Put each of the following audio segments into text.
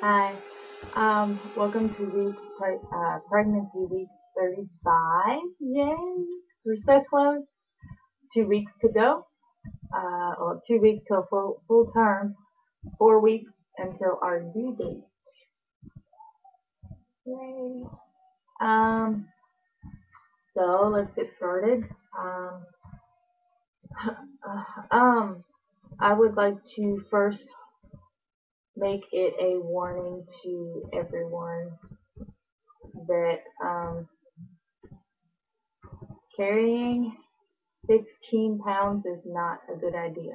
Hi. Welcome to pregnancy week 35. Yay! We're so close. 2 weeks to go. Well, 2 weeks till full term. 4 weeks until our due date. Yay! Um, so let's get started. I would like to first make it a warning to everyone that carrying 15 pounds is not a good idea.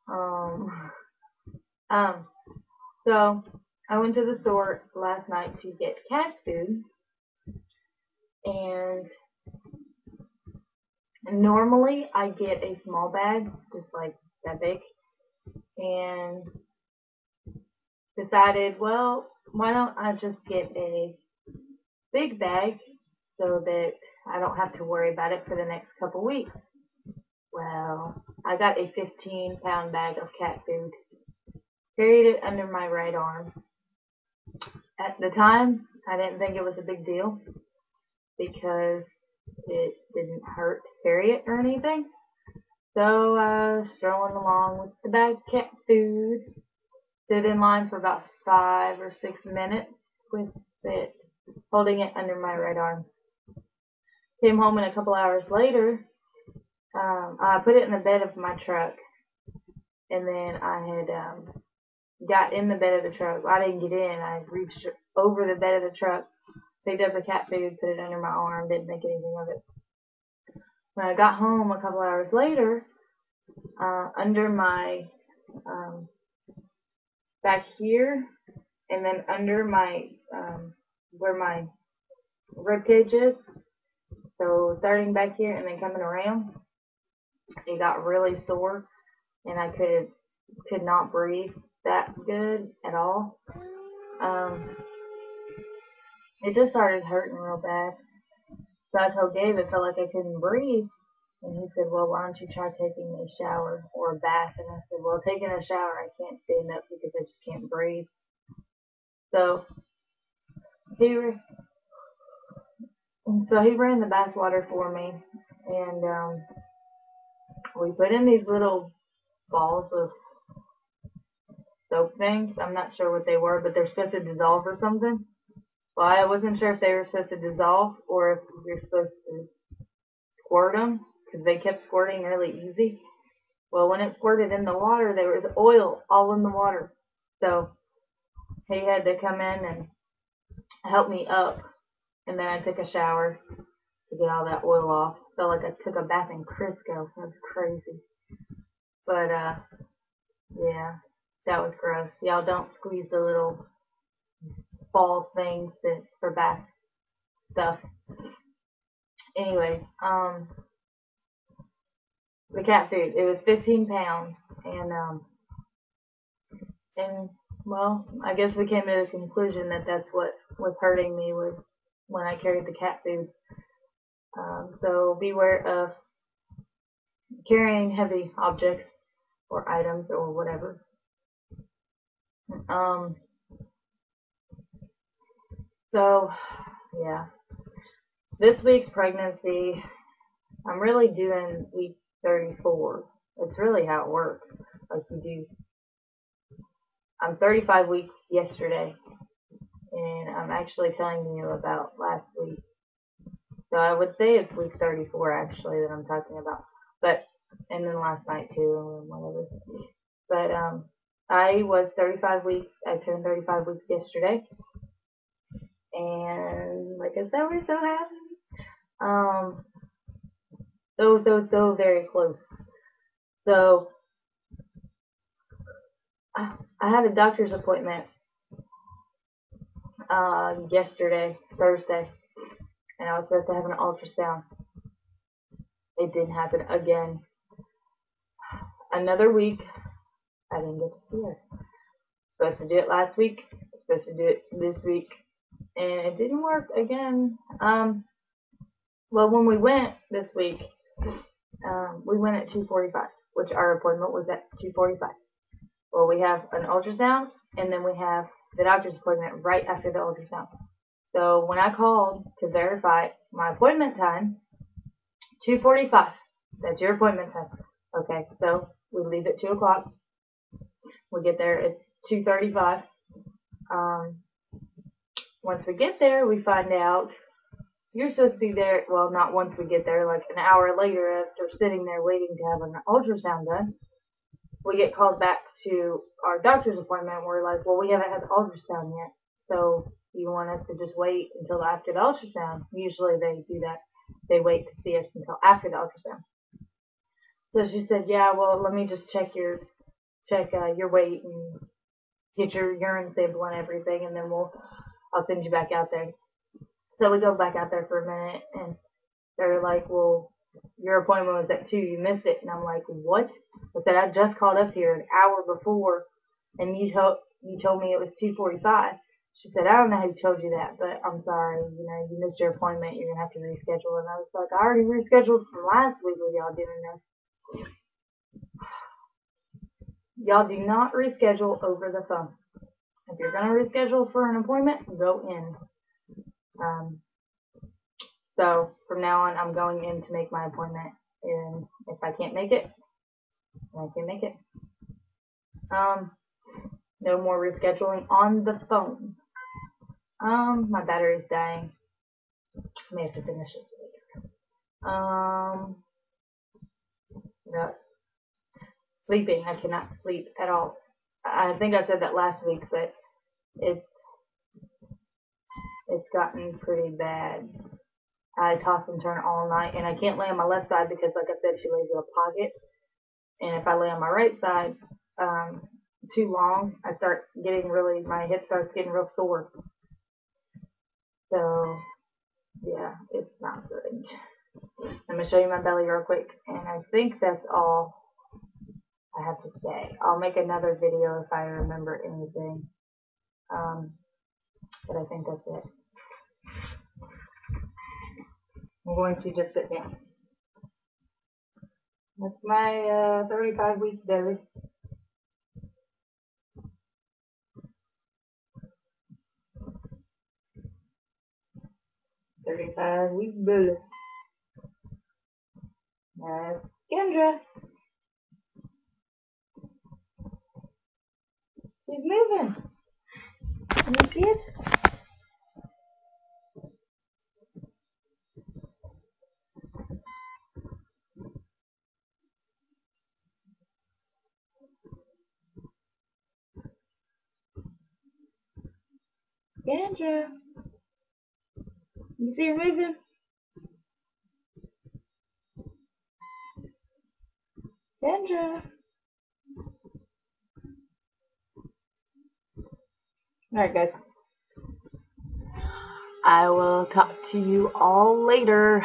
Um, um, so I went to the store last night to get cat food, and normally I get a small bag, just like that big, and decided, well, why don't I just get a big bag so that I don't have to worry about it for the next couple weeks. Well, I got a 15-pound bag of cat food, carried it under my right arm. At the time, I didn't think it was a big deal because it didn't hurt to carry it or anything. So I was strolling along with the bag of cat food, stood in line for about 5 or 6 minutes with it, holding it under my right arm. Came home, and a couple hours later, I put it in the bed of my truck, and then I had got in the bed of the truck. Well, I didn't get in. I reached over the bed of the truck, picked up the cat food, put it under my arm, didn't think anything of it. When I got home a couple hours later, under my back here, and then under my where my rib cage is, so starting back here and then coming around, it got really sore, and I could not breathe that good at all. It just started hurting real bad. So I told Gabe it felt like I couldn't breathe. And he said, well, why don't you try taking a shower or a bath? And I said, well, taking a shower, I can't stand up because I just can't breathe. So he ran the bath water for me. And we put in these little balls of soap things. I'm not sure what they were, but they're supposed to dissolve or something. Well, I wasn't sure if they were supposed to dissolve or if you're supposed to squirt them, because they kept squirting really easy. Well, when it squirted in the water, there was oil all in the water. So he had to come in and help me up. And then I took a shower to get all that oil off. Felt like I took a bath in Crisco. That was crazy. But, yeah, that was gross. Y'all don't squeeze the little ball things for bath stuff. Anyway, the cat food. It was 15 pounds, and well, I guess we came to the conclusion that that's what was hurting me was when I carried the cat food. So beware of carrying heavy objects or items or whatever. So yeah, this week's pregnancy, I'm really doing week 34. It's really how it works. Like I'm 35 weeks yesterday, and I'm actually telling you about last week. So I would say it's week 34 actually that I'm talking about. But, and then last night too, and whatever. But, I was 35 weeks, I turned 35 weeks yesterday. And like I said, we're so happy. So very close. So, I had a doctor's appointment, yesterday, Thursday, and I was supposed to have an ultrasound. It didn't happen again. Another week, I didn't get to see it. Supposed to do it last week, supposed to do it this week, and it didn't work again. Well, when we went this week, we went at 2:45, which our appointment was at 2:45. Well, we have an ultrasound, and then we have the doctor's appointment right after the ultrasound. So when I called to verify my appointment time, 2:45. That's your appointment time. Okay, so we leave at 2 o'clock. We get there at 2:35. Once we get there, we find out you're supposed to be there. Well, not once we get there, like an hour later after sitting there waiting to have an ultrasound done. We get called back to our doctor's appointment. We're like, well, we haven't had the ultrasound yet. So you want us to just wait until after the ultrasound? Usually they do that. They wait to see us until after the ultrasound. So she said, yeah, well, let me just check your weight and get your urine sample and everything, and then I'll send you back out there. So we go back out there for a minute, and they're like, well, your appointment was at 2, you missed it. And I'm like, what? I said, I just called up here an hour before, and you told me it was 2:45. She said, I don't know who told you that, but I'm sorry, you missed your appointment, you're going to have to reschedule. And I was like, I already rescheduled from last week with y'all doing this. Y'all do not reschedule over the phone. If you're going to reschedule for an appointment, go in. So from now on, I'm going in to make my appointment, and if I can't make it, I can't make it. No more rescheduling on the phone. My battery's dying. I may have to finish this later. No. Sleeping. I cannot sleep at all. I think I said that last week, but it's gotten pretty bad. I toss and turn all night, and I can't lay on my left side because, like I said, she lays in a pocket. And if I lay on my right side too long, my hip starts getting real sore. So, yeah, it's not good. I'm going to show you my belly real quick, and I think that's all I have to say. I'll make another video if I remember anything. But I think that's it. I'm going to just sit down. That's my 35-week belly. Week belly. That's Kendra. She's moving. Can you see it? Kendra. You see her moving? Kendra. Alright, guys. I will talk to you all later.